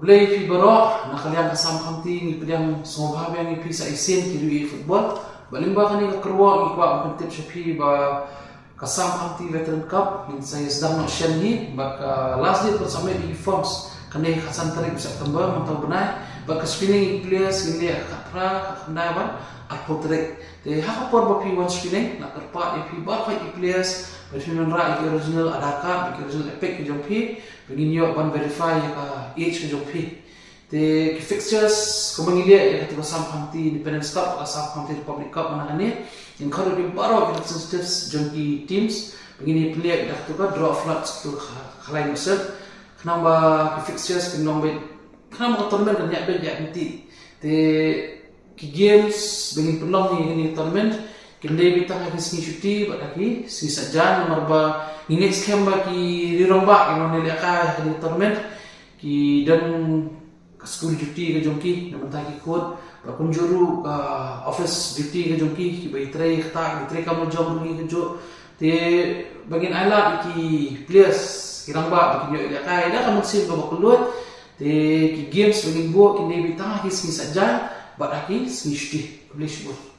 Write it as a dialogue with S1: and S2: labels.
S1: Play fi baro nakaliang kasam kamti ni pediang sumobhab yang ipi sa isin kiri football balimba kani kerwa ikwa kontep shapi ba kasam kamti veteran cup min saya sedang nak shenhi bak last day bersama di forms kani khasan tarik September mentau benai bak screening players ini khatra khandai ban atau tarik te hakapor ba pi one screening nak kerpa ipi ba fight players Berfirman ra original adaka original epic jompi begin yo ban verify ya age jompi te fixtures kebangilia ya kata basam hamti Independence Cup asam hamti Republic Cup mana ni yang kalau di baro representatives jompi teams begini player dah tu draw floods tu khalai mesel kenapa fixtures kenapa tournament kan ya ben ya nanti te games begini penom ni tournament Kendai bitang akan sini cuti, buat lagi sini saja nomor ba ini next camp ba ki diromba yang mana lihat di tournament ki dan ke school cuti ke jongki namun tak ikut bakun juru office duty ke jongki ki bayi tray kata tray kamu jom pergi ke jo te bagian alat ki players kirang ba bikin yo lihat dah kamu sim ba keluar te ki games bagian buat kendai bitang akan sini saja buat lagi sini cuti boleh sebut